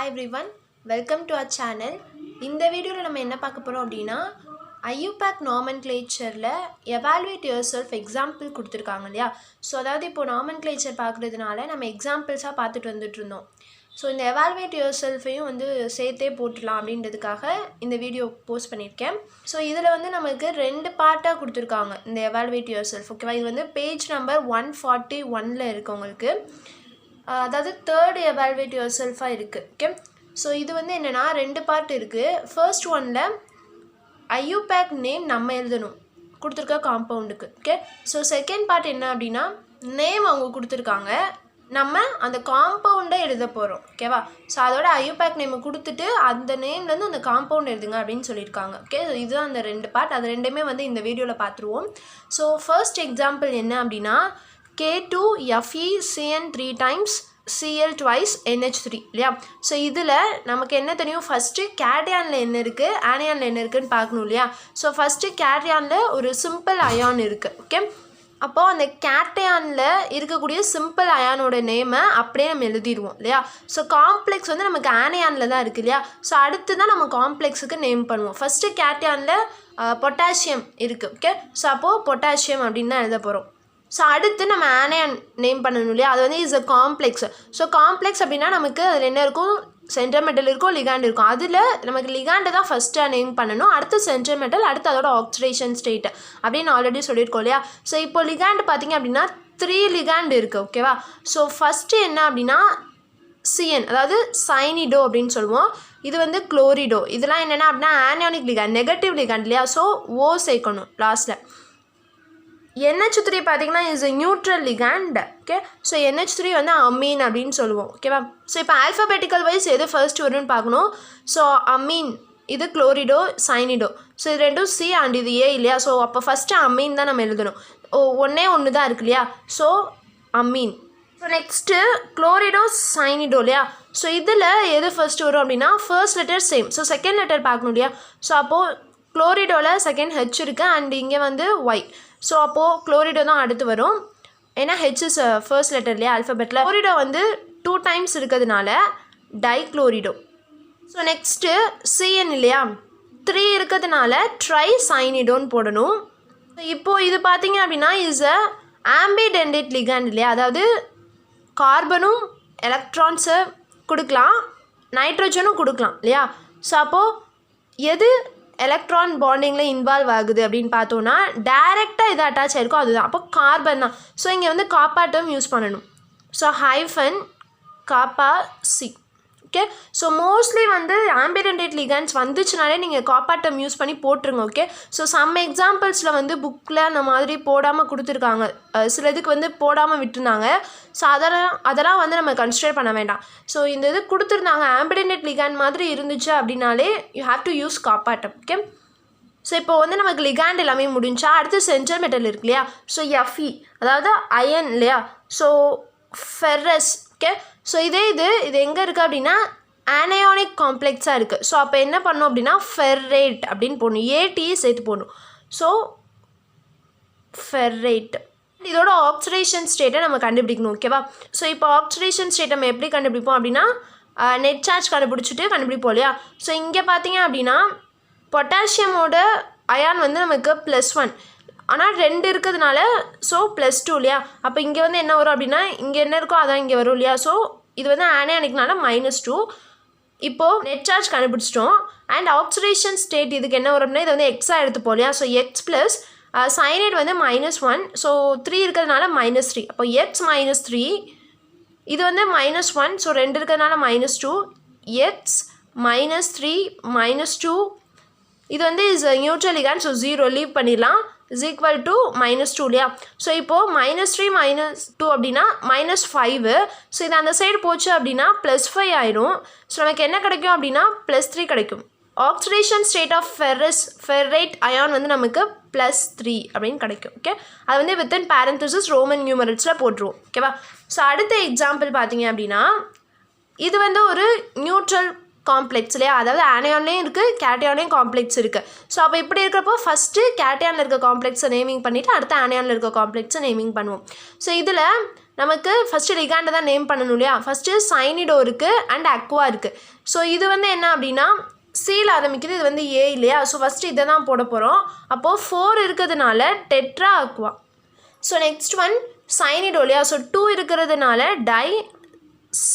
Hi everyone, welcome to our channel. இந்த வீடியோவில் நம்ம என்ன பார்க்க போகிறோம் அப்படின்னா IUPAC nomenclatureல evaluate yourself example கொடுத்துருக்காங்க இல்லையா. ஸோ அதாவது இப்போ nomenclature பார்க்குறதுனால நம்ம எக்ஸாம்பிள்ஸாக பார்த்துட்டு வந்துட்டு இருந்தோம். ஸோ இந்த evaluate yourselfையும் வந்து சேர்த்தே போட்டுடலாம் அப்படின்றதுக்காக இந்த வீடியோ போஸ்ட் பண்ணியிருக்கேன். ஸோ இதில் வந்து நமக்கு 2 பார்ட்டாக கொடுத்துருக்காங்க இந்த evaluate yourself. ஓகேவா, இது வந்து பேஜ் நம்பர் 141 இருக்குது உங்களுக்கு. அதாவது தேர்ட் evaluate yourself-ஆக இருக்குது. ஓகே, ஸோ இது வந்து என்னென்னா 2 பார்ட் இருக்குது. ஃபர்ஸ்ட் ஒனில் IUPAC நேம் நம்ம எழுதணும் கொடுத்துருக்க காம்பவுண்டுக்கு. ஓகே, ஸோ செகண்ட் பார்ட் என்ன அப்படின்னா நேம் அவங்க கொடுத்துருக்காங்க, நம்ம அந்த காம்பவுண்டை எழுத போகிறோம். ஓகேவா, ஸோ அதோட IUPAC நேமை கொடுத்துட்டு அந்த நேம்லேருந்து அந்த காம்பவுண்ட் எழுதுங்க அப்படின்னு சொல்லியிருக்காங்க. ஓகே, ஸோ இதுதான் அந்த 2 பார்ட். அது ரெண்டுமே வந்து இந்த வீடியோவில் பார்த்துருவோம். ஸோ ஃபர்ஸ்ட் எக்ஸாம்பிள் என்ன அப்படின்னா K2FeCN 3 times Cl twice NH3 இல்லையா. ஸோ இதில் நமக்கு என்ன தெரியும், ஃபஸ்ட்டு கேட்டையானில் என்ன இருக்குது, ஆனியானில் என்ன இருக்குதுன்னு பார்க்கணும் இல்லையா. ஸோ ஃபஸ்ட்டு கேட்டையானில் ஒரு சிம்பிள் அயான் இருக்குது. ஓகே, அப்போது அந்த கேட்டையானில் இருக்கக்கூடிய சிம்பிள் அயானோட நேமை அப்படியே நம்ம எழுதிடுவோம் இல்லையா. ஸோ காம்ப்ளெக்ஸ் வந்து நமக்கு ஆனியானில் தான் இருக்குது இல்லையா. ஸோ அடுத்து தான் நம்ம காம்ப்ளெக்ஸுக்கு நேம் பண்ணுவோம். ஃபஸ்ட்டு கேட்டையானில் பொட்டாசியம் இருக்குது. ஓகே, ஸோ அப்போது பொட்டாசியம் அப்படின்னு தான் எழுத போகிறோம். ஸோ அடுத்து நம்ம ஆனியான் நேம் பண்ணணும் இல்லையா, அது வந்து is a complex. So complex அப்படின்னா நமக்கு அதில் என்ன இருக்கும், சென்டர் மெட்டல் இருக்கும், லிகாண்ட் இருக்கும். அதில் நமக்கு லிகாண்டை தான் ஃபஸ்ட்டாக நேம் பண்ணணும், அடுத்து சென்டர் மெட்டல், அடுத்து அதோட ஆக்சிடேஷன் ஸ்டேட் அப்படின்னு ஆல்ரெடி சொல்லியிருக்கோம் இல்லையா. ஸோ இப்போ லிகாண்டு பார்த்திங்க அப்படின்னா 3 லிகாண்ட் இருக்குது. ஓகேவா, ஸோ ஃபஸ்ட்டு என்ன அப்படின்னா சிஎன், அதாவது சைனிடோ அப்படின்னு சொல்லுவோம். இது வந்து குளோரிடோ. இதெல்லாம் என்னென்னா அப்படின்னா ஆனியானிக் லிகாண்ட், நெகட்டிவ் லிகாண்ட் இல்லையா. ஸோ ஓ சேர்க்கணும் லாஸ்ட்டில். NH3 பார்த்திங்கன்னா is a neutral ligand. Okay, so NH3 வந்து அமீன் அப்படின்னு சொல்லுவோம். ஓகேவா, ஸோ இப்போ ஆல்ஃபபெட்டிக்கல் வைஸ் எது ஃபர்ஸ்ட் வரும்னு பார்க்கணும். ஸோ அமீன், இது குளோரிடோ, சைனிடோ. ஸோ இது ரெண்டும் C அண்ட் இது A இல்லையா. ஸோ அப்போ ஃபஸ்ட்டு அமீன் தான் நம்ம எழுதணும். ஒன்று தான் இருக்கு இல்லையா. So ammine. So next chlorido, cyanido இல்லையா. ஸோ இதில் எது ஃபர்ஸ்ட் வரும் அப்படின்னா first letter same. So second letter பார்க்கணும் இல்லையா. ஸோ அப்போது குளோரிடோவில் செகண்ட் H இருக்குது அண்ட் இங்கே வந்து Y. ஸோ அப்போது குளோரிடோ தான் அடுத்து வரும், ஏன்னா H இஸ் ஃபர்ஸ்ட் லெட்டர் இல்லையா ஆல்ஃபபெட்டில். குளோரிடோ வந்து 2 டைம்ஸ் இருக்கிறதுனால டைக்ளோரிடோ. ஸோ நெக்ஸ்ட்டு CN இல்லையா, 3 இருக்கிறதுனால ட்ரை சைனிடோன்னு போடணும். இப்போது இது பார்த்திங்க அப்படின்னா இஸ் அ ஆம்பிடென்டேட் லிகாண்ட் இல்லையா, அதாவது கார்பனும் எலக்ட்ரான்ஸை கொடுக்கலாம், நைட்ரோஜனும் கொடுக்கலாம் இல்லையா. ஸோ அப்போது எது எலக்ட்ரான் பாண்டிங்கில் இன்வால்வ் ஆகுது அப்படின்னு பார்த்தோன்னா டைரெக்டாக எது அட்டாச் ஆகிருக்கோ அதுதான். அப்போ கார்பன் தான். ஸோ இங்கே வந்து காப்பா டேர்ம் யூஸ் பண்ணணும். So hyphen kappa C. Okay, so mostly வந்து ஆம்பிடென்டேட் லிகாண்ட்ஸ் வந்துச்சுனாலே நீங்கள் காப்பா டேர்ம் யூஸ் பண்ணி போட்டுருங்க. ஓகே, ஸோ சம் எக்ஸாம்பிள்ஸில் வந்து புக்கில் அந்த மாதிரி போடாமல் கொடுத்துருக்காங்க, சில இதுக்கு வந்து போடாமல் விட்டுருந்தாங்க. ஸோ அதெல்லாம் வந்து நம்ம கன்சிடர் பண்ண வேண்டாம். ஸோ இந்த இது கொடுத்துருந்தாங்க ஆம்பிடென்டேட் லிகாண்ட் மாதிரி இருந்துச்சு அப்படின்னாலே you have to use kappa term. Okay, so இப்போ வந்து நமக்கு லிகாண்ட் எல்லாமே முடிஞ்சா அடுத்து சென்டர் மெட்டல் இருக்கு இல்லையா. ஸோ Fe, அதாவது அயன் இல்லையா. So ferrous. ஓகே, ஸோ இது எங்கே இருக்குது அப்படின்னா ஆனயானிக் காம்ப்ளெக்ஸாக இருக்குது. ஸோ அப்போ என்ன பண்ணணும் அப்படின்னா ஃபெர்ரேட் அப்படின்னு போடணும், ஏடி சேர்த்து போடணும். ஸோ ஃபெர்ரேட். இதோட ஆக்சிடேஷன் ஸ்டேட்டை நம்ம கண்டுபிடிக்கணும். ஓகேவா, ஸோ இப்போ ஆக்சிடேஷன் ஸ்டேட் நம்ம எப்படி கண்டுபிடிப்போம் அப்படின்னா நெட் சார்ஜ் கண்டுபிடிப்போம் இல்லையா. ஸோ இங்கே பார்த்தீங்க அப்படின்னா பொட்டாசியமோட அயான் வந்து நமக்கு +1, ஆனால் 2 இருக்கிறதுனால ஸோ +2 இல்லையா. அப்போ இங்கே வந்து என்ன வரும் அப்படின்னா இங்கே என்ன இருக்கோ அதான் இங்கே வரும் இல்லையா. ஸோ இது வந்து ஆனியானிக்னால -2. இப்போது நெட் சார்ஜ் கண்டுபிடிச்சிட்டோம். அண்ட் ஆக்சிடேஷன் ஸ்டேட் இதுக்கு என்ன வரும் அப்படின்னா இதை வந்து எக்ஸாக எடுத்துப்போம் இல்லையா. ஸோ எக்ஸ் ப்ளஸ் சைனைட் வந்து -1. ஸோ 3 இருக்கிறதுனால -3. அப்போ எக்ஸ் -3, இது வந்து -1. ஸோ 2 இருக்கிறதுனால -2. எக்ஸ் -3 -2, இது வந்து is neutral ligand. So 0 leave பண்ணிடலாம், இஸ் ஈக்குவல் டு -2 இல்லையா. ஸோ இப்போது -3 -2 அப்படின்னா -5. ஸோ இது அந்த சைடு போச்சு அப்படின்னா +5 ஆயிரும். ஸோ நமக்கு என்ன கிடைக்கும் அப்படின்னா +3 கிடைக்கும். ஆக்சிடேஷன் ஸ்டேட் ஆஃப் ஃபெர்ரேட் அயான் வந்து நமக்கு +3 அப்படின்னு கிடைக்கும். ஓகே, அது வந்து வித்தின் பேரந்தசிஸ் ரோமன் நியூமரல்ஸில் போட்டுருவோம். ஓகேவா, ஸோ அடுத்த எக்ஸாம்பிள் பார்த்தீங்க அப்படின்னா இது வந்து ஒரு நியூட்ரல் காம்ப்ளெக்ஸ் இல்லையா, அதாவது ஆனியான்லேயும் இருக்குது கேட்டையான்லேயும் காம்ப்ளெக்ஸ் இருக்குது. ஸோ அப்போ இப்படி இருக்கிறப்போ ஃபஸ்ட்டு கேட்டையானில் இருக்க காம்ப்ளெக்ஸை நேமிங் பண்ணிவிட்டு அடுத்த ஆனியானில் இருக்க காம்ப்ளெக்ஸை நேமிங் பண்ணுவோம். ஸோ இதில் நமக்கு ஃபஸ்ட்டு லிகாண்டை தான் நேம் பண்ணணும் இல்லையா. ஃபஸ்ட்டு சைனிடோ இருக்குது அண்ட் அக்வா இருக்குது. ஸோ இது வந்து என்ன அப்படின்னா சீல் ஆரம்பிக்குது, இது வந்து ஏ இல்லையா. ஸோ ஃபஸ்ட்டு இதை தான் போட போகிறோம். அப்போது 4 இருக்கிறதுனால tetra Aqua. So next one cyanido இல்லையா. ஸோ 2 இருக்கிறதுனால டை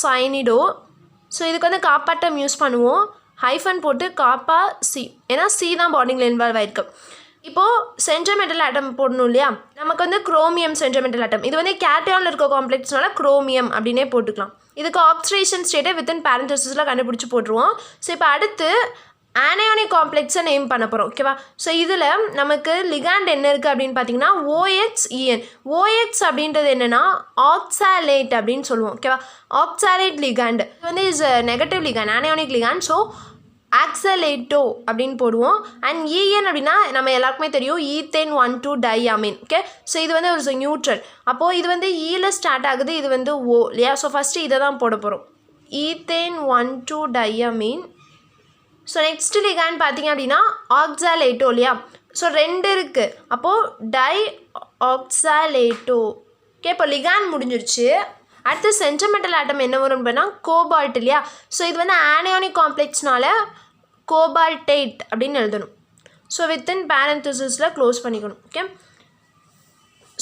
சைனிடோ. ஸோ இதுக்கு வந்து காப்பாட்டம் யூஸ் பண்ணுவோம், ஹைஃபன் போட்டு காப்பா சி, ஏன்னா சி தான் பாண்டிங்கில் இன்வால்வ் ஆகிருக்கு. இப்போது சென்ட்ரோமெட்டல் ஆட்டம் போடணும் இல்லையா. நமக்கு வந்து குரோமியம் சென்ட்ரோமெட்டல் ஆட்டம், இது வந்து கேட்டயானில் இருக்க காம்ப்ளெக்ஸ்னால குரோமியம் அப்படின்னே போட்டுக்கலாம். இதுக்கு ஆக்சிடேஷன் ஸ்டேட்டை வித்தின் பேரண்டசிஸில் கண்டுபிடிச்சி போட்டுருவோம். ஸோ இப்போ அடுத்து ஆனையானிக் காம்ப்ளெக்ஸை நேம் பண்ண போகிறோம், ஓகேவா. ஸோ இதில் நமக்கு லிகாண்ட் என்ன இருக்குது அப்படின்னு பார்த்தீங்கன்னா OXEN. OX அப்படின்றது என்னென்னா ஆக்சாலேட் அப்படின்னு சொல்லுவோம், ஓகேவா. ஆக்சாலேட் லிகாண்ட் இது வந்து is negative ligand, anionic ligand. So ஆக்சலேட்டோ அப்படின்னு போடுவோம். அண்ட் EN அப்படின்னா நம்ம எல்லாருக்குமே தெரியும் ஈத்தேன் 1,2-diamine, ஓகே. ஸோ இது வந்து ஒரு நியூட்ரல். அப்போது இது வந்து ஈல ஸ்டார்ட் ஆகுது, இது வந்து O இல்லையா. ஸோ ஃபஸ்ட்டு இதை தான் போட போகிறோம், ethane 1,2-diamine. So next ligand பார்த்தீங்க அப்படின்னா ஆக்சாலேட்டோ இல்லையா. ஸோ 2 இருக்குது, அப்போது டை ஆக்சாலேட்டோ, ஓகே. இப்போ லிகாண்ட் முடிஞ்சிருச்சு. அடுத்து சென்ட்ரோமெட்டல் ஆட்டம் என்ன வரும் அப்படின்னா கோபால்ட் இல்லையா. ஸோ இது வந்து ஆனையானிக் காம்ப்ளெக்ஸ்னால கோபால்டேட் அப்படின்னு எழுதணும். ஸோ வித்தின் பேரந்தசிஸில் க்ளோஸ் பண்ணிக்கணும், ஓகே.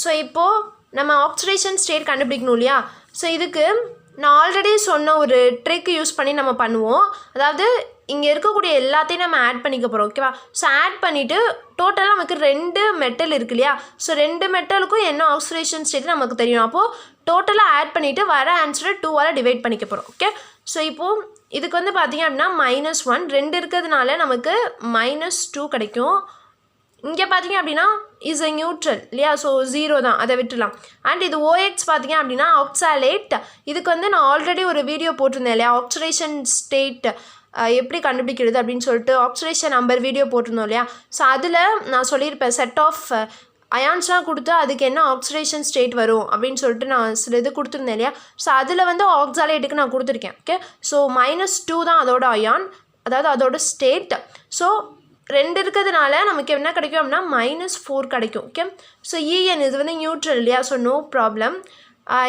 ஸோ இப்போது நம்ம ஆக்சிடேஷன் ஸ்டேட் கண்டுபிடிக்கணும் இல்லையா. ஸோ இதுக்கு நான் ஆல்ரெடி சொன்ன ஒரு ட்ரிக் யூஸ் பண்ணி நம்ம பண்ணுவோம். அதாவது இங்கே இருக்கக்கூடிய எல்லாத்தையும் நம்ம ஆட் பண்ணிக்க போகிறோம், ஓகேவா. ஸோ ஆட் பண்ணிவிட்டு டோட்டலாக நமக்கு 2 மெட்டல் இருக்கு இல்லையா. ஸோ 2 மெட்டலுக்கும் என்ன ஆக்சிடேஷன் ஸ்டேட் நமக்கு தெரியும். அப்போது டோட்டலாக ஆட் பண்ணிவிட்டு வர ஆன்சரை 2ஆல் டிவைட் பண்ணிக்க போகிறோம், ஓகே. ஸோ இப்போது இதுக்கு வந்து பார்த்திங்க அப்படின்னா -1, 2 இருக்கிறதுனால நமக்கு -2 கிடைக்கும். இங்கே பார்த்தீங்க அப்படின்னா இஸ் எ நியூட்ரல் இல்லையா. ஸோ 0 தான், அதை விட்டுலாம். அண்ட் இது OX பார்த்தீங்க அப்படின்னா ஆக்சாலேட். இதுக்கு வந்து நான் ஆல்ரெடி ஒரு வீடியோ போட்டிருந்தேன் இல்லையா, ஆக்சிடேஷன் ஸ்டேட் எப்படி கண்டுபிடிக்கிறது அப்படின்னு சொல்லிட்டு ஆக்சிடேஷன் நம்பர் வீடியோ போட்டிருந்தோம் இல்லையா. ஸோ அதில் நான் சொல்லியிருப்பேன் செட் ஆஃப் அயான்ஸ்லாம் கொடுத்து அதுக்கு என்ன ஆக்சிடேஷன் ஸ்டேட் வரும் அப்படின்னு சொல்லிட்டு நான் சில இது கொடுத்துருந்தேன் இல்லையா. ஸோ அதில் வந்து ஆக்சாலேட்டுக்கு நான் கொடுத்துருக்கேன், ஓகே. ஸோ -2 தான் அதோட அயான், அதாவது அதோட ஸ்டேட். ஸோ 2 இருக்கிறதுனால நமக்கு என்ன கிடைக்கும் அப்படின்னா -4 கிடைக்கும், ஓகே. ஸோ EN இது வந்து நியூட்ரல் இல்லையா. So no problem.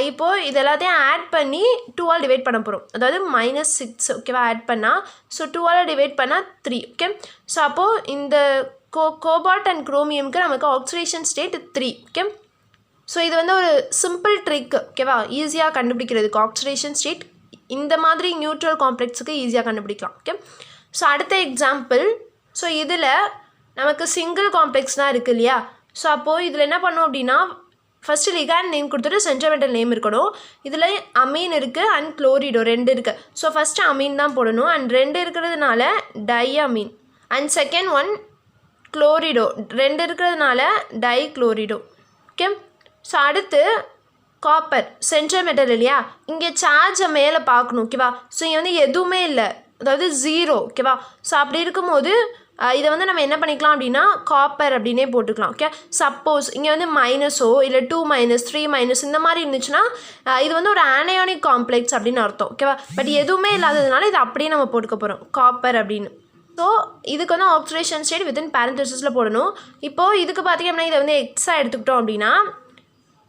இப்போது இது எல்லாத்தையும் ஆட் பண்ணி 2ஆல் டிவைட் பண்ண போகிறோம், அதாவது -6, ஓகேவா. ஆட் பண்ணால் ஸோ 2ஆல் டிவைட் பண்ணால் 3, ஓகே. ஸோ அப்போது இந்த கோபால்ட் அண்ட் குரோமியம்க்கு நமக்கு ஆக்சிடேஷன் ஸ்டேட் 3, ஓகே. ஸோ இது வந்து ஒரு சிம்பிள் ட்ரிக், ஓகேவா. ஈஸியாக கண்டுபிடிக்கிறதுக்கு ஆக்சிடேஷன் ஸ்டேட் இந்த மாதிரி நியூட்ரல் காம்ப்ளெக்ஸுக்கு ஈஸியாக கண்டுபிடிக்கலாம், ஓகே. ஸோ அடுத்த எக்ஸாம்பிள். ஸோ இதில் நமக்கு சிங்கிள் காம்ப்ளெக்ஸ் தான் இருக்குது இல்லையா. ஸோ அப்போது இதில் என்ன பண்ணோம் அப்படின்னா ஃபஸ்ட்டு லிகாண்ட் நேம் கொடுத்துட்டு சென்ட்ரோமெட்டல் நேம் இருக்கணும். இதில் அமீன் இருக்குது அண்ட் குளோரிடோ 2 இருக்குது. ஸோ ஃபஸ்ட்டு அமீன் தான் போடணும். அண்ட் 2 இருக்கிறதுனால டைஅமீன். அண்ட் செகண்ட் ஒன் குளோரிடோ 2 இருக்கிறதுனால டைக்ளோரிடோ, ஓகே. ஸோ அடுத்து காப்பர் சென்ட்ரோமெட்டல் இல்லையா. இங்கே சார்ஜை மேலே பார்க்கணும், ஓகேவா. ஸோ இங்கே வந்து எதுவுமே இல்லை, அதாவது 0, ஓகேவா. ஸோ அப்படி இருக்கும்போது இதை வந்து நம்ம என்ன பண்ணிக்கலாம் அப்படின்னா காப்பர் அப்படின்னே போட்டுக்கலாம், ஓகே. சப்போஸ் இங்கே வந்து மைனஸோ இல்லை 2 - 3 இந்த மாதிரி இருந்துச்சுன்னா இது வந்து ஒரு ஆனையானிக் காம்ப்ளெக்ஸ் அப்படின்னு அர்த்தம், ஓகேவா. பட் எதுவுமே இல்லாததுனால இதை அப்படியே நம்ம போட்டுக்க போகிறோம் காப்பர் அப்படின்னு. ஸோ இதுக்கு வந்து ஆக்சிடேஷன் ஸ்டேட் வித்தின் பேரந்தசிஸில் போடணும். இப்போது இதுக்கு பார்த்திங்க அப்படின்னா இதை வந்து எக்ஸாக எடுத்துக்கிட்டோம் அப்படின்னா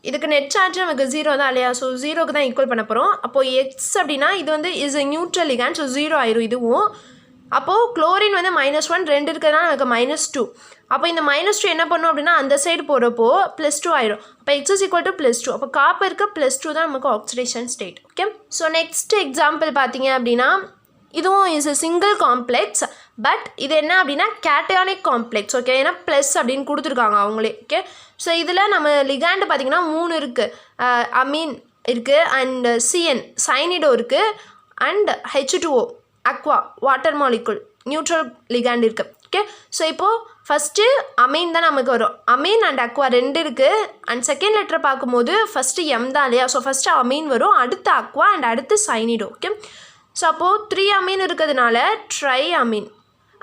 இதுக்கு நெட் சார்ஜ் நமக்கு 0 தான் இல்லையா. ஸோ 0க்கு தான் ஈக்குவல் பண்ண போகிறோம். அப்போது எக்ஸ் அப்படின்னா இது வந்து is a neutral ligand. So 0 ஆயிரும் இதுவும். அப்போது குளோரின் வந்து -1, 2 இருக்கிறதுனால நமக்கு -2. அப்போ இந்த -2 என்ன பண்ணும் அப்படின்னா அந்த சைடு போகிறப்போ +2 ஆயிரும். அப்போ x is equal to +2. அப்போ காப்பருக்கு +2 தான் நமக்கு oxidation state, okay. So next example பார்த்தீங்க அப்படின்னா இதுவும் is a single complex. But இது என்ன அப்படின்னா கேட்டயானிக் காம்ப்ளெக்ஸ், ஓகே. ஏன்னா ப்ளஸ் அப்படின்னு கொடுத்துருக்காங்க அவங்களே, ஓகே. ஸோ இதில் நம்ம லிகாண்டு பார்த்திங்கன்னா 3 இருக்குது. அமீன் இருக்குது அண்ட் CN சைனிடோ இருக்குது and H2O Aqua water molecule neutral ligand இருக்குது, ஓகே. ஸோ இப்போது ஃபஸ்ட்டு அமீன் தான் நமக்கு வரும். அமீன் அண்ட் அக்வா 2 இருக்குது. அண்ட் செகண்ட் லெட்டரை பார்க்கும்போது ஃபஸ்ட்டு எம் தான் இல்லையா. ஸோ ஃபஸ்ட்டு அமீன் வரும், அடுத்து அக்வா அண்ட் அடுத்து சைனிடோ, ஓகே. ஸோ அப்போது 3 அமீன் இருக்கிறதுனால ட்ரை அமீன்.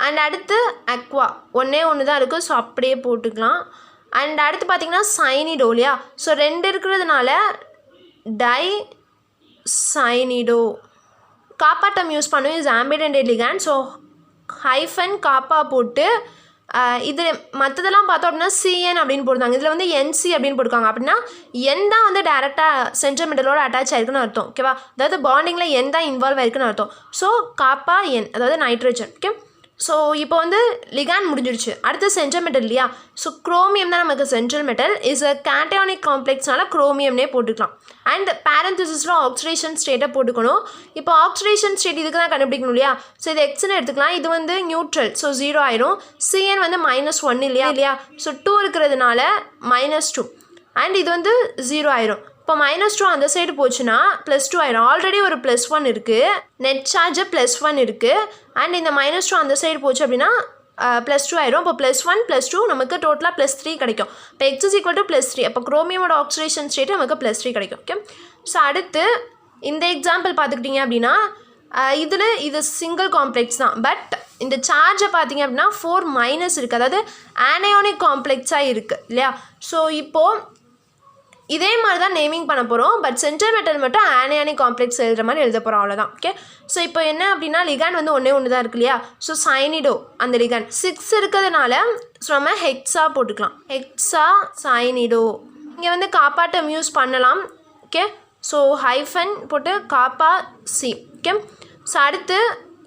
அண்ட் அடுத்து அக்வா ஒன்றே தான் இருக்குது. ஸோ அப்படியே போட்டுக்கலாம். அண்ட் அடுத்து பார்த்திங்கன்னா சைனிடோ இல்லையா. ஸோ 2 இருக்கிறதுனால டை சைனிடோ. காப்பாட்டம் யூஸ் பண்ணுவோம், is ambidentate ligand. So hyphen காப்பா போட்டு இது மற்றதெல்லாம் பார்த்தோம் அப்படின்னா சிஎன் அப்படின்னு போடுறாங்க. இதில் வந்து என்சி அப்படின்னு போட்டுருக்காங்க. அப்படின்னா என் தான் வந்து டேரெக்டாக சென்ட்ரல் மெட்டலோட அட்டாச் ஆயிருக்குன்னு அர்த்தம். ஓகேவா? அதாவது பாண்டிங்கில் என் தான் இன்வால்வ் ஆயிருக்குன்னு அர்த்தம். ஸோ காப்பா என், அதாவது நைட்ரஜன். ஓகே, ஸோ இப்போ வந்து லிகாண்ட் முடிஞ்சிடுச்சு. அடுத்து சென்ட்ரல் மெட்டல் இல்லையா? ஸோ குரோமியம் தான் நமக்கு central metal. Is a cationic காம்ப்ளெக்ஸ்னால குரோமியம்னே போட்டுக்கலாம். அண்ட் பேரந்தசிஸில் ஆக்சிடேஷன் ஸ்டேட்டை போட்டுக்கணும். இப்போ ஆக்சிடேஷன் ஸ்டேட் இதுக்கு தான் கண்டுபிடிக்கணும் இல்லையா? ஸோ இது எக்ஸ்ன்னு எடுத்துக்கலாம். இது வந்து நியூட்ரல், ஸோ 0 ஆயிரும். சிஎன் வந்து -1 இல்லையா? ஸோ 2 இருக்கிறதுனால -2 அண்ட் இது வந்து 0 ஆயிரும். இப்போ -2 அந்த சைடு போச்சுன்னா +2 ஆயிரும். ஆல்ரெடி ஒரு +1 இருக்குது, நெட் சார்ஜ் +1 இருக்குது. அண்ட் இந்த -2 அந்த சைடு போச்சு அப்படின்னா +2 ஆயிரும். இப்போ +1 +2 நமக்கு டோட்டலாக +3 கிடைக்கும். இப்போ x = +3. அப்போ குரோமியமோட ஆக்சிடேஷன் ஸ்டேட் நமக்கு +3 கிடைக்கும். ஓகே, ஸோ அடுத்து இந்த எக்ஸாம்பிள் பார்த்துக்கிட்டிங்க அப்படின்னா இதில் இது சிங்கிள் காம்ப்ளெக்ஸ் தான். பட் இந்த சார்ஜை பார்த்தீங்க அப்படின்னா 4- இருக்குது, அதாவது ஆனயானிக் காம்ப்ளெக்ஸாக இருக்குது இல்லையா? ஸோ இப்போது இதே மாதிரி தான் நேமிங் பண்ண போகிறோம். பட் சென்ட்ரல் மெட்டல் மட்டும் ஆனயானிக் காம்ப்ளெக்ஸ் எழுதுகிற மாதிரி எழுத போகிறோம், அவ்வளோதான். ஓகே, ஸோ இப்போ என்ன அப்படின்னா லிகாண்ட் வந்து ஒன்று தான் இருக்கு இல்லையா? ஸோ சைனிடோ அந்த லிகாண்ட் 6 இருக்கிறதுனால ஸோ நம்ம ஹெக்ஸா போட்டுக்கலாம். Hexa cyanido. இங்கே வந்து காப்பாட்டம் யூஸ் பண்ணலாம். ஓகே, ஸோ ஹைஃபன் போட்டு காப்பா சி. ஓகே, ஸோ அடுத்து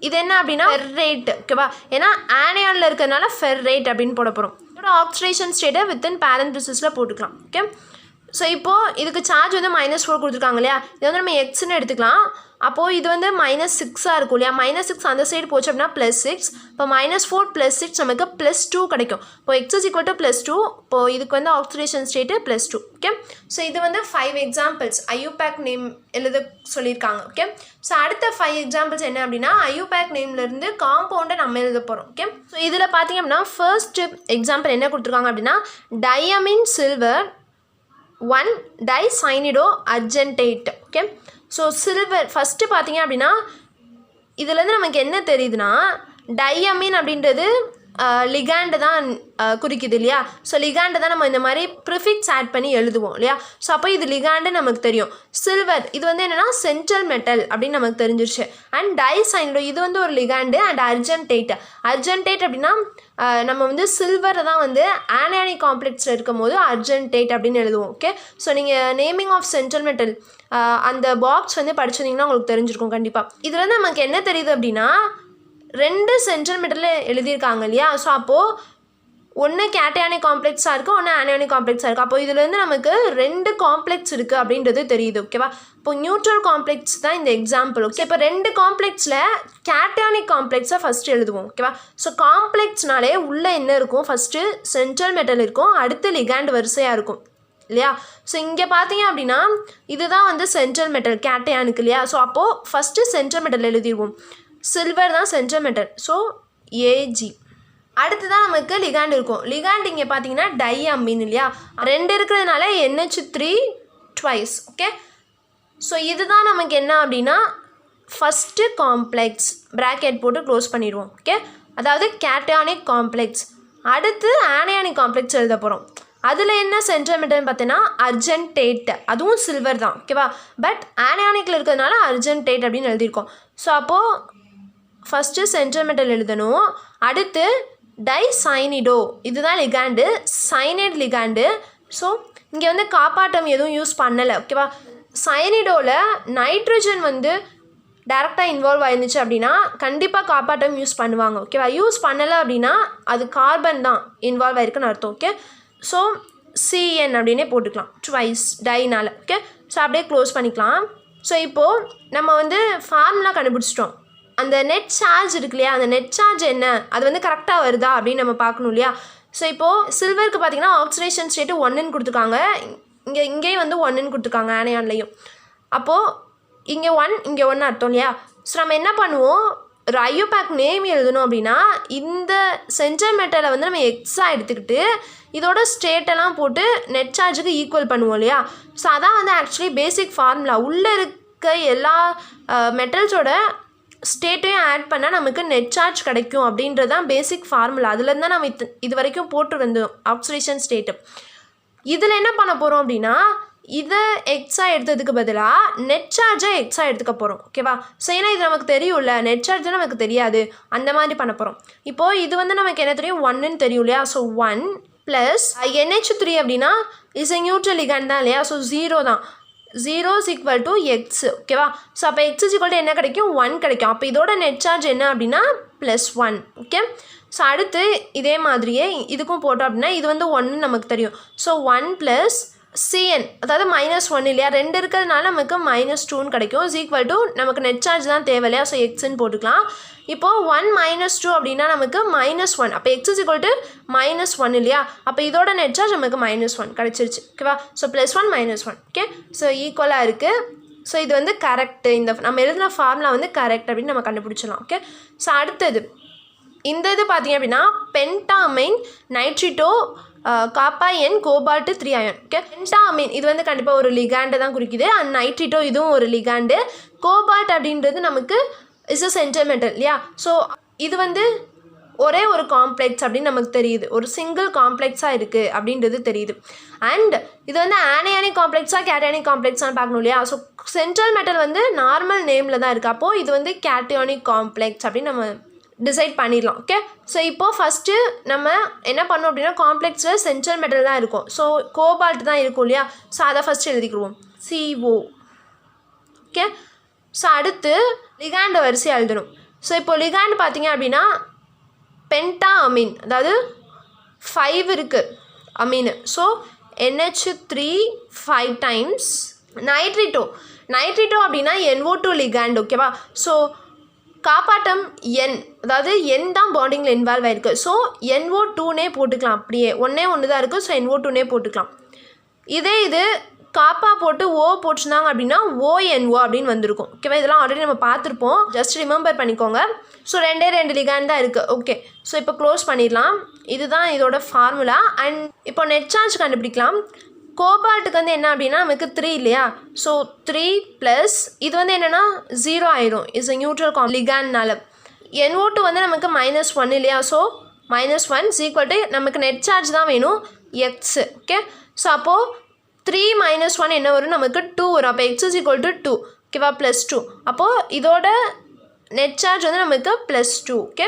இது என்ன அப்படின்னா ஃபெர்ரேட். ஓகேவா? ஏன்னா ஆனயானில் இருக்கிறதுனால ஃபெர்ரேட் அப்படின்னு போட போகிறோம். இதோட ஆக்சிடேஷன் ஸ்டேட்டை வித்தின் பேரந்தசிஸில் போட்டுக்கலாம். ஓகே, ஸோ இப்போது இதுக்கு சார்ஜ் வந்து -4 கொடுத்துருக்காங்க இல்லையா? இது வந்து நம்ம எக்ஸ்ன்னு எடுத்துக்கலாம். அப்போது இது வந்து -6 இருக்கும் இல்லையா? -6 அந்த சைடு போச்சு அப்படின்னா +6. இப்போ -4 +6 நமக்கு +2 கிடைக்கும். இப்போ x = +2. இப்போது இதுக்கு வந்து ஆக்சிடேஷன் ஸ்டேட்டு +2. ஓகே, ஸோ இது வந்து 5 எக்ஸாம்பிள்ஸ் ஐயூபேக் நேம் எழுத சொல்லியிருக்காங்க. ஓகே, ஸோ அடுத்த 5 எக்ஸாம்பிள்ஸ் என்ன அப்படின்னா ஐயூபேக் நேம்லேருந்து காம்பவுண்டை நம்ம எழுத போகிறோம். ஓகே, ஸோ இதில் பார்த்தீங்க அப்படின்னா ஃபர்ஸ்ட் எக்ஸாம்பிள் என்ன கொடுத்துருக்காங்க அப்படின்னா diamine silver 1 dicyanido argentate. Okay, so silver first பார்த்தீங்க அப்படின்னா இதுலேருந்து நமக்கு என்ன தெரியுதுன்னா டையமின் அப்படின்றது லிகாண்டு தான் குறிக்குது இல்லையா? ஸோ லிகாண்டு தான் நம்ம இந்த மாதிரி ப்ரிஃபிக்ஸ் ஆட் பண்ணி எழுதுவோம் இல்லையா? ஸோ அப்போ இது லிகாண்டு நமக்கு தெரியும். சில்வர் இது வந்து என்னென்னா சென்ட்ரல் மெட்டல் அப்படின்னு நமக்கு தெரிஞ்சிருச்சு. அண்ட் டைசைனிடோ இது வந்து ஒரு லிகாண்டு. அண்ட் அர்ஜென்டேட் அப்படின்னா நம்ம வந்து சில்வரை தான் வந்து ஆனயானிக் காம்ப்ளெக்ஸில் இருக்கும் போது அர்ஜென்டேட் அப்படின்னு எழுதுவோம். ஓகே, ஸோ நீங்கள் நேமிங் ஆஃப் சென்ட்ரல் மெட்டல் அந்த பாக்ஸ் வந்து படிச்சிருந்தீங்கன்னா உங்களுக்கு தெரிஞ்சிருக்கும் கண்டிப்பாக. இதில் வந்து நமக்கு என்ன தெரியுது அப்படின்னா 2 சென்ட்ரல் மெட்டலில் எழுதியிருக்காங்க இல்லையா? ஸோ அப்போது ஒன்று கேட்டயானிக் காம்ப்ளெக்ஸாக இருக்குது, ஒன்று ஆனயானிக் காம்ப்ளெக்ஸாக இருக்குது. அப்போ இதுலேருந்து நமக்கு 2 காம்ப்ளெக்ஸ் இருக்குது அப்படின்றது தெரியுது. ஓகேவா? இப்போ நியூட்ரல் காம்ப்ளெக்ஸ் தான் இந்த எக்ஸாம்பிள். ஓகே, இப்போ 2 காம்ப்ளெக்ஸில் கேட்டயானிக் காம்ப்ளெக்ஸை ஃபஸ்ட்டு எழுதுவோம். ஓகேவா? ஸோ காம்ப்ளெக்ஸ்னாலே உள்ளே என்ன இருக்கும்? ஃபஸ்ட்டு சென்ட்ரல் மெட்டல் இருக்கும், அடுத்து லிகாண்ட் வரிசையாக இருக்கும் இல்லையா? ஸோ இங்கே பார்த்தீங்க அப்படின்னா இதுதான் வந்து சென்ட்ரல் மெட்டல் கேட்டயானுக்கு இல்லையா? ஸோ அப்போது ஃபஸ்ட்டு சென்ட்ரல் மெட்டல் எழுதிடுவோம். சில்வர் தான் சென்ட்ரல் மெட்டல், ஸோ ஏஜி. அடுத்து தான் நமக்கு லிகாண்ட் இருக்கும். லிகாண்ட் இங்கே பார்த்தீங்கன்னா டையமின் இல்லையா? 2 இருக்கிறதுனால NH3 ட்வைஸ். ஓகே, ஸோ இதுதான் நமக்கு என்ன அப்படின்னா ஃபஸ்ட்டு காம்ப்ளெக்ஸ் ப்ராக்கெட் போட்டு க்ளோஸ் பண்ணிடுவோம். ஓகே, அதாவது கேட்டயானிக் காம்ப்ளெக்ஸ். அடுத்து ஆனயானிக் காம்ப்ளெக்ஸ் எழுத போகிறோம். அதில் என்ன சென்ட்ரல் மெட்டல்னு பார்த்தீங்கன்னா அர்ஜென்டேட், அதுவும் சில்வர் தான். ஓகேவா? பட் ஆனயானிக்கில் இருக்கிறதுனால அர்ஜென்டேட் அப்படின்னு எழுதியிருக்கோம். ஸோ அப்போது ஃபஸ்ட்டு சென்ட்ரல் மெட்டல் எழுதணும். அடுத்து டைசைனிடோ இதுதான் லிகாண்டு, சைனைட் லிகாண்டு. ஸோ இங்கே வந்து காப்பாட்டம் எதுவும் யூஸ் பண்ணலை. ஓகேவா? சைனிடோவில் நைட்ரஜன் வந்து டேரெக்டாக இன்வால்வ் ஆயிருந்துச்சு அப்படின்னா கண்டிப்பாக காப்பாட்டம் யூஸ் பண்ணுவாங்க. ஓகேவா? யூஸ் பண்ணலை அப்படின்னா அது கார்பன் தான் இன்வால்வ் ஆயிருக்குன்னு அர்த்தம். ஓகே, ஸோ CN அப்படின்னே போட்டுக்கலாம் ட்வைஸ் டைனால். ஓகே, ஸோ அப்படியே க்ளோஸ் பண்ணிக்கலாம். ஸோ இப்போது நம்ம வந்து ஃபார்முலா கண்டுபிடிச்சிட்டோம். அந்த நெட் சார்ஜ் இருக்கு இல்லையா? அந்த நெட் சார்ஜ் என்ன, அது வந்து கரெக்டாக வருதா அப்படின்னு நம்ம பார்க்கணும் இல்லையா? ஸோ இப்போது சில்வருக்கு பார்த்தீங்கன்னா ஆக்சிடேஷன் ஸ்டேட்டு 1ன்னு கொடுத்துருக்காங்க. இங்கேயும் வந்து 1ன்னு கொடுத்துருக்காங்க ஆனயான்லேயும். அப்போது இங்கே 1 இங்கே 1 அர்த்தம் இல்லையா? ஸோ நம்ம என்ன பண்ணுவோம், ஒரு ஐயூபேக் நேம் எழுதணும் அப்படின்னா இந்த சென்ட்ரல் மெட்டலை வந்து நம்ம எக்ஸாக எடுத்துக்கிட்டு இதோட ஸ்டேட்டெல்லாம் போட்டு நெட் சார்ஜுக்கு ஈக்குவல் பண்ணுவோம் இல்லையா? ஸோ அதான் வந்து ஆக்சுவலி பேசிக் ஃபார்முலா. உள்ளே இருக்க எல்லா மெட்டல்ஸோட ஸ்டேட்டையும் ஆட் பண்ணால் நமக்கு நெட் சார்ஜ் கிடைக்கும் அப்படின்றது தான் பேசிக் ஃபார்முலா. அதுலேருந்து தான் நம்ம இது வரைக்கும் போட்டு வந்தோம் ஆக்சிடேஷன் ஸ்டேட்டு. இதில் என்ன பண்ண போகிறோம் அப்படின்னா இதை எக்ஸாக எடுத்ததுக்கு பதிலாக நெட் சார்ஜை எக்ஸாக எடுத்துக்க போகிறோம் ஓகேவா. ஸோ ஏன்னா இது நமக்கு தெரியும்ல, நெட் சார்ஜ் நமக்கு தெரியாது, அந்த மாதிரி பண்ண போகிறோம். இப்போது இது வந்து நமக்கு என்ன தெரியும், 1ன்னு தெரியும் இல்லையா. ஸோ 1 ப்ளஸ் NH3 அப்படின்னா இஸ் எ நியூட்ரல் லிகாண்ட் தான் இல்லையா. ஸோ 0 தான், 0 is equal to x ஓகேவா. ஸோ அப்போ x is equal to என்ன கிடைக்கும், 1 கிடைக்கும். அப்போ இதோட நெட் சார்ஜ் என்ன அப்படின்னா +1 ஓகே. ஸோ அடுத்து இதே மாதிரியே இதுக்கும் போட்டோம் அப்படின்னா இது வந்து 1 நமக்கு தெரியும். ஸோ 1 ப்ளஸ் Cn அதாவது -1 இல்லையா, 2 இருக்கிறதுனால நமக்கு -2ன்னு கிடைக்கும். இஸ் ஈக்குவல் டு நமக்கு நெட் சார்ஜ் தான் தேவை இல்லையா. ஸோ எக்ஸ்ன்னு போட்டுக்கலாம். இப்போது 1 - 2 அப்படின்னா நமக்கு -1. அப்போ x is equal to -1 இல்லையா. அப்போ இதோட நெட் சார்ஜ் நமக்கு -1 கிடச்சிருச்சு ஓகேவா. So +1 -1 okay. ஸோ ஈக்குவலாக இருக்குது. ஸோ இது வந்து கரெக்டு, இந்த நம்ம எழுதின ஃபார்முலா வந்து கரெக்ட் அப்படின்னு நம்ம கண்டுபிடிச்சிடலாம் ஓகே. ஸோ அடுத்தது இந்த இது பார்த்திங்க அப்படின்னா பென்டாமைன் நைட்ரிட்டோ காப்பா என் கோபால்ட்டு 3 அயன் ஓகே. பென்டாமைன் இது வந்து கண்டிப்பாக ஒரு லிகாண்டை தான் குறிக்குது. அண்ட் நைட்ரிட்டோ இதுவும் ஒரு லிகாண்டு. கோபால்ட் அப்படின்றது நமக்கு இஸ் அ சென்டர் மெட்டல் இல்லையா. ஸோ இது வந்து ஒரே ஒரு காம்ப்ளெக்ஸ் அப்படின்னு நமக்கு தெரியுது, ஒரு சிங்கிள் காம்ப்ளெக்ஸாக இருக்குது அப்படின்றது தெரியுது. அண்ட் இது வந்து ஆனியானிக் காம்ப்ளெக்ஸாக கேட்டயானிக் காம்ப்ளெக்ஸான்னு பார்க்கணும் இல்லையா. ஸோ சென்ட்ரல் மெட்டல் வந்து நார்மல் நேமில் தான் இருக்குது. அப்போது இது வந்து கேட்டயானிக் காம்ப்ளெக்ஸ் அப்படின்னு நம்ம டிசைட் பண்ணிடலாம் ஓகே. ஸோ இப்போது ஃபஸ்ட்டு நம்ம என்ன பண்ணோம் அப்படின்னா காம்ப்ளெக்ஸில் சென்ட்ரல் மெட்டல் தான் இருக்கும். ஸோ கோபால்ட் தான் இருக்கும் இல்லையா. ஸோ அதை ஃபஸ்ட்டு எழுதிக்கிடுவோம் CO ஓகே. ஸோ அடுத்து லிகாண்ட் வரிசையாக எழுதணும். ஸோ இப்போ லிகாண்ட் பார்த்தீங்க அப்படின்னா பென்டா அமீன், அதாவது 5 இருக்குது அமீனு. So NH3 5 times. நைட்ரிட்டோ அப்படின்னா NO2 லிகாண்ட் ஓகேவா. ஸோ காப்பாட்டம் N, அதாவது N தான் பாண்டிங்கில் இன்வால்வ் ஆகிருக்கு. ஸோ NO2னே போட்டுக்கலாம், அப்படியே ஒன்று தான் இருக்குது. ஸோ NO2னே போட்டுக்கலாம். இதே இது காப்பா போட்டு O போட்டுருந்தாங்க அப்படின்னா ONO அப்படின்னு வந்திருக்கும் ஓகேவா. இதெல்லாம் ஆல்ரெடி நம்ம பார்த்துருப்போம், ஜஸ்ட் ரிமெம்பர் பண்ணிக்கோங்க. ஸோ 2 லிகாண்ட் தான் இருக்குது ஓகே. ஸோ இப்போ க்ளோஸ் பண்ணிடலாம். இதுதான் இதோட ஃபார்முலா. அண்ட் இப்போ நெட் சார்ஜ் கண்டுபிடிக்கலாம். கோபால்ட்டுக்கு வந்து என்ன அப்படின்னா நமக்கு 3 இல்லையா. ஸோ 3 ப்ளஸ் இது வந்து என்னென்னா 0 ஆயிரும், இஸ் a நியூட்ரல் லிகாண்ட்னால. NO2 வந்து நமக்கு -1 இல்லையா. ஸோ -1 is equal to நமக்கு நெட் சார்ஜ் தான் வேணும் x ஓகே. ஸோ அப்போது 3 - 1 என்ன வரும், நமக்கு 2 வரும். அப்போ x is equal to 2 ஓகேவா, +2. அப்போது இதோட நெட் சார்ஜ் வந்து நமக்கு +2 ஓகே.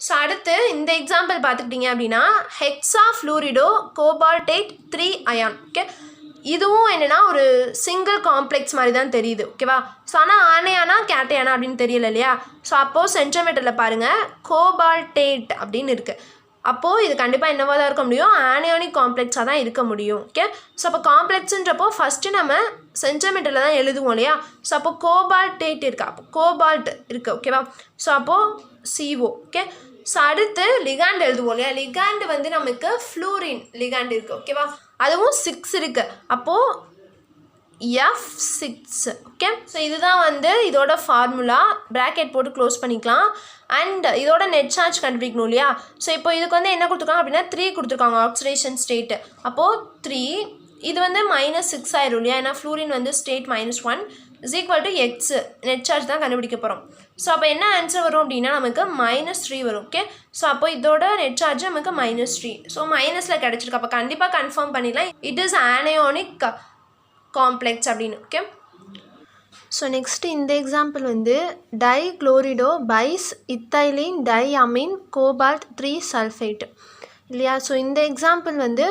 ஸோ அடுத்து இந்த எக்ஸாம்பிள் பார்த்துக்கிட்டிங்க அப்படின்னா ஹெக்ஸா ஃப்ளூரிடோ கோபால்டேட் 3 அயான் ஓகே. இதுவும் என்னென்னா ஒரு சிங்கிள் காம்ப்ளெக்ஸ் மாதிரி தான் தெரியுது ஓகேவா. ஸோ ஆனால் ஆனையானா கேட்டையானா அப்படின்னு தெரியல இல்லையா. ஸோ அப்போது சென்டிமீட்டரில் பாருங்கள் கோபால்டேட் அப்படின்னு இருக்குது. அப்போது இது கண்டிப்பாக என்னவாக தான் இருக்க முடியும், ஆனியானிக் காம்ப்ளெக்ஸாக தான் இருக்க முடியும் ஓகே. ஸோ அப்போ காம்ப்ளெக்ஸுன்றப்போ ஃபஸ்ட்டு நம்ம சென்டிமீட்டரில் தான் எழுதுவோம் இல்லையா. ஸோ அப்போ கோபால்டேட் இருக்கா, அப்போ கோபால்ட் இருக்குது ஓகேவா. ஸோ அப்போது CO ஓகே. ஸோ அடுத்து லிகாண்ட் எழுதுவோம் இல்லையா. லிகாண்டு வந்து நமக்கு ஃப்ளூரின் லிகாண்ட் இருக்குது ஓகேவா. அதுவும் 6 இருக்குது. அப்போது F6 ஓகே. ஸோ இதுதான் வந்து இதோட ஃபார்முலா. ப்ராக்கெட் போட்டு க்ளோஸ் பண்ணிக்கலாம். அண்ட் இதோட நெட் சார்ஜ் கண்டுபிடிக்கணும் இல்லையா. ஸோ இப்போ இதுக்கு வந்து என்ன கொடுத்துருக்காங்க அப்படின்னா 3 கொடுத்துருக்காங்க ஆக்சிடேஷன் ஸ்டேட்டு. அப்போது 3 இது வந்து -6 ஆயிரும் இல்லையா. ஏன்னா ஃப்ளூரின் வந்து state -1 is equal to x net charge தான் கண்டுபிடிக்க போகிறோம். ஸோ அப்போ என்ன ஆன்சர் வரும் அப்படின்னா நமக்கு -3 வரும் ஓகே. ஸோ அப்போ இதோட நெட் சார்ஜ் நமக்கு -3. ஸோ மைனஸில் கிடச்சிருக்கு. அப்போ கண்டிப்பாக கன்ஃபார்ம் பண்ணிடலாம் இட் இஸ் ஆனியானிக் காம்ப்ளெக்ஸ் அப்படின்னு ஓகே. ஸோ நெக்ஸ்ட்டு இந்த எக்ஸாம்பிள் வந்து டைக்ளோரிடோ பைஸ் இத்தைலின் டைஅமீன் கோபால்ட் 3 சல்ஃபேட் இல்லையா. ஸோ இந்த எக்ஸாம்பிள் வந்து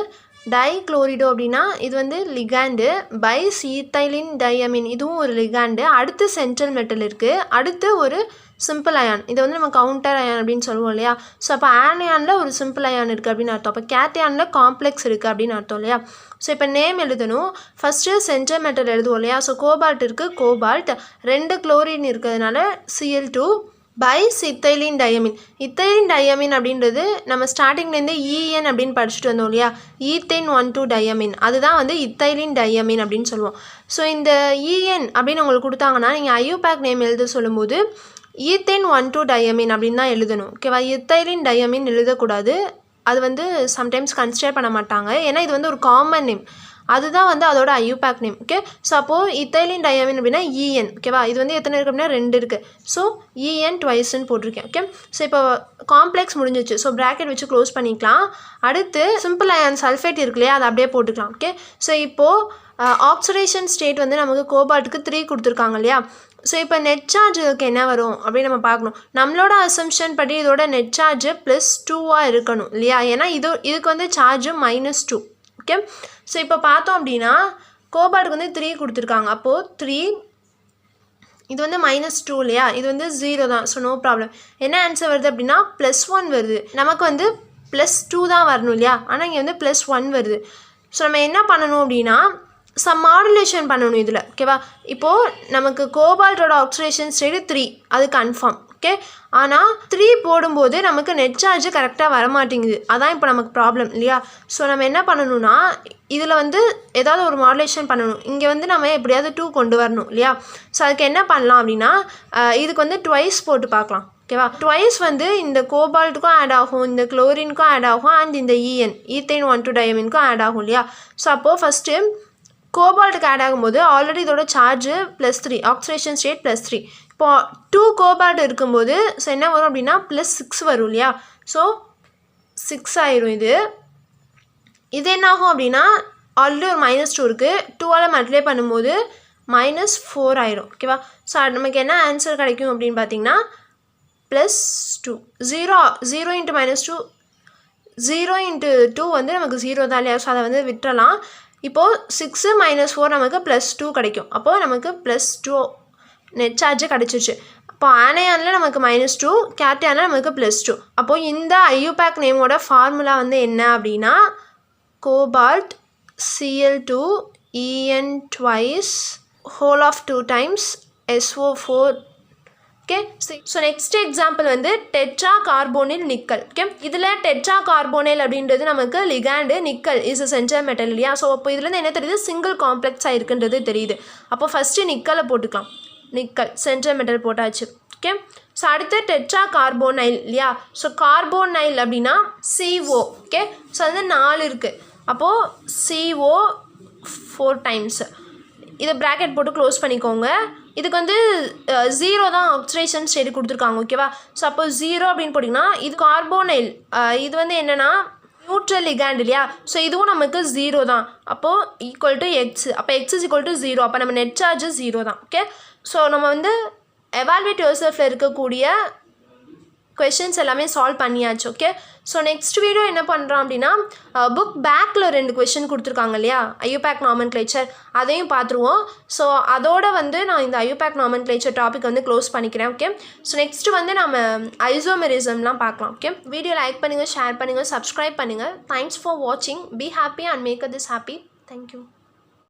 டைக்ளோரிடோ அப்படின்னா இது வந்து லிகாண்டு, பைஸ் ஈத்தைலின் டைஅமீன் இதுவும் ஒரு லிகாண்டு. அடுத்து சென்ட்ரல் மெட்டல் இருக்குது, அடுத்து ஒரு சிம்பிள் அயான், இதை வந்து நம்ம கவுண்டர் அயான் அப்படின்னு சொல்லுவோம் இல்லையா. ஸோ அப்போ ஆனியானில் ஒரு சிம்பிள் அயான் இருக்குது அப்படின்னு அர்த்தம். அப்போ கேட்டையானில் காம்ப்ளெக்ஸ் இருக்குது அப்படின்னு அர்த்தம் இல்லையா. ஸோ இப்போ நேம் எழுதணும். ஃபஸ்ட்டு சென்ட்ரல் மெட்டல் எழுதுவோம் இல்லையா. ஸோ கோபால்ட் இருக்குது, கோபால்ட் 2 குளோரின் இருக்கிறதுனால Cl2 பைஸ் இத்தைலின் டையமின். இத்தைலின் டையமின் அப்படின்றது நம்ம ஸ்டார்டிங்லேருந்து EN அப்படின்னு படிச்சுட்டு வந்தோம் இல்லையா. ஈத்தேன் 1,2 டையமின், அதுதான் வந்து இத்தைலின் டையமின் அப்படின்னு சொல்லுவோம். ஸோ இந்த EN அப்படின்னு உங்களுக்கு கொடுத்தாங்கன்னா நீங்கள் IUPAC நேம் எழுத சொல்லும்போது ஈத்தேன் 1,2 டையமின் அப்படின்னு தான் எழுதணும் ஓகேவா. இத்தைலின் டையமின் எழுதக்கூடாது, அது வந்து சம்டைம்ஸ் கன்சிடர் பண்ண மாட்டாங்க. ஏன்னா இது வந்து ஒரு காமன் நேம், அதுதான் வந்து அதோட IUPAC நேம் ஓகே. ஸோ அப்போது இத்தைலின் டையமின் அப்படின்னா EN ஓகேவா. இது வந்து எத்தனை இருக்குது அப்படின்னா 2 இருக்குது. ஸோ EN ட்வைஸ்ன்னு போட்டிருக்கேன் ஓகே. ஸோ இப்போ காம்ப்ளெக்ஸ் முடிஞ்சிச்சு. ஸோ ப்ராக்கெட் வச்சு க்ளோஸ் பண்ணிக்கலாம். அடுத்து சிம்பிள் அயான் சல்ஃபேட் இருக்கு இல்லையா, அதை அப்படியே போட்டுக்கலாம் ஓகே. ஸோ இப்போது ஆக்சிடேஷன் ஸ்டேட் வந்து நமக்கு கோபால்ட்டுக்கு 3 கொடுத்துருக்காங்க இல்லையா. ஸோ இப்போ நெட் சார்ஜுக்கு என்ன வரும் அப்படின்னு நம்ம பார்க்கணும். நம்மளோட அசம்ஷன் படி இதோட நெட் சார்ஜு +2 இருக்கணும் இல்லையா. ஏன்னா இதுக்கு வந்து சார்ஜு -2. ஓகே. ஸோ இப்போ பார்த்தோம் அப்படின்னா கோபால்ட்டுக்கு வந்து 3 கொடுத்துருக்காங்க. அப்போது 3 இது வந்து -2 இல்லையா, இது வந்து 0 தான். So no problem. என்ன ஆன்சர் வருது அப்படின்னா +1 வருது. நமக்கு வந்து +2 தான் வரணும் இல்லையா, ஆனால் இங்கே வந்து +1 வருது. ஸோ நம்ம என்ன பண்ணணும் அப்படின்னா சம் மாடுலேஷன் பண்ணணும் இதில். ஓகேவா. இப்போது நமக்கு கோபால்ட்டோட ஆக்சிடேஷன் ஸ்டேட் 3 அது கன்ஃபார்ம். ஓகே. ஆனால் 3 போடும்போது நமக்கு நெட் சார்ஜ் கரெக்டாக வரமாட்டேங்குது. அதான் இப்போ நமக்கு ப்ராப்ளம் இல்லையா. ஸோ நம்ம என்ன பண்ணணும்னா இதில் வந்து ஏதாவது ஒரு மாடுலேஷன் பண்ணணும். இங்கே வந்து நம்ம எப்படியாவது 2 கொண்டு வரணும் இல்லையா. ஸோ அதுக்கு என்ன பண்ணலாம் அப்படின்னா இதுக்கு வந்து ட்வைஸ் போட்டு பார்க்கலாம். ஓகேவா. ட்வைஸ் வந்து இந்த கோபால்ட்டுக்கும் ஆட் ஆகும், இந்த குளோரினுக்கும் ஆட் ஆகும், அண்ட் இந்த ஈத்தைன் 1,2-diamine ஆட் ஆகும் இல்லையா. ஸோ அப்போது ஃபஸ்ட்டு கோபால்ட்டுக்கு ஆட் ஆகும்போது ஆல்ரெடி இதோட சார்ஜு +3, ஆக்சிடேஷன் ஸ்டேட் +3. இப்போது 2 கோபால்ட் இருக்கும்போது ஸோ என்ன வரும் அப்படின்னா +6 வரும் இல்லையா. ஸோ 6 ஆயிரும். இது என்ன ஆகும் அப்படின்னா ஆல்ரெடி ஒரு -2 இருக்குது, 2ஆல் மல்டிப்ளை பண்ணும்போது -4 ஆயிரும். ஓகேவா. ஸோ நமக்கு என்ன ஆன்சர் கிடைக்கும் அப்படின்னு பார்த்தீங்கன்னா +2. 0 × -2 0 × 2 வந்து நமக்கு 0 தான் இல்லையா. ஸோ அதை வந்து விட்டுறலாம். இப்போது 6 - 4 நமக்கு +2 கிடைக்கும். அப்போது நமக்கு +2 நெட் சார்ஜு கிடச்சிச்சு. அப்போ ஆனையானில் நமக்கு -2, கேட்டையானில் நமக்கு +2. அப்போது இந்த ஐயூபேக் நேமோட ஃபார்முலா வந்து என்ன அப்படின்னா cobalt Cl2 En twice whole of 2 times SO4. Okay. So next example வந்து டெட்ரா கார்போனில் நிக்கல். ஓகே. இதில் டெட்ரா கார்போனைல் அப்படின்றது நமக்கு ligand, nickel is a centre metal இல்லையா. ஸோ அப்போ இதுலேருந்து என்ன தெரியுது, சிங்கிள் காம்ப்ளெக்ஸாக இருக்குன்றது தெரியுது. அப்போ ஃபஸ்ட்டு நிக்கலை போட்டுக்கலாம். நிக்கல் சென்டர் மெட்டல் போட்டாச்சு. ஓகே. ஸோ அடுத்து டெட்ரா கார்போனைல் இல்லையா. ஸோ கார்போனைல் அப்படின்னா CO. ஓகே. ஸோ வந்து 4 இருக்குது. அப்போது CO 4 டைம்ஸ். இதை ப்ராக்கெட் போட்டு க்ளோஸ் பண்ணிக்கோங்க. இதுக்கு வந்து 0 தான் ஆக்சிடேஷன் ஸ்டேட் கொடுத்துருக்காங்க. ஓகேவா. ஸோ அப்போ 0 அப்படின்னு போட்டிங்கன்னா இது கார்போனைல், இது வந்து என்னென்னா நியூட்ரல் லிகாண்ட் இல்லையா. ஸோ இதுவும் நமக்கு 0 தான். அப்போது =X. அப்போ X = 0. அப்போ நம்ம நெட் சார்ஜ் 0 தான். ஓகே. ஸோ நம்ம வந்து எவால்வேட் யுவர்செல்ஃபில் இருக்கக்கூடிய கொஷின்ஸ் எல்லாமே சால்வ் பண்ணியாச்சு. ஓகே. ஸோ நெக்ஸ்ட் வீடியோ என்ன பண்ணுறோம் அப்படின்னா புக் பேக்கில் 2 கொஷின் கொடுத்துருக்காங்க இல்லையா, ஐயூபேக் நாமென்க்ளேச்சர், அதையும் பார்த்துருவோம். ஸோ அதோட வந்து நான் இந்த ஐயூபேக் நாமென்க்ளேச்சர் டாபிக் வந்து க்ளோஸ் பண்ணிக்கிறேன். ஓகே. ஸோ நெக்ஸ்ட்டு வந்து நம்ம ஐசோமெரிசம்லாம் பார்க்கலாம். ஓகே. வீடியோ லைக் பண்ணுங்கள், ஷேர் பண்ணுங்கள், சப்ஸ்கிரைப் பண்ணுங்கள். தேங்க்ஸ் ஃபார் வாட்சிங். Be happy and make this happy. Thank you.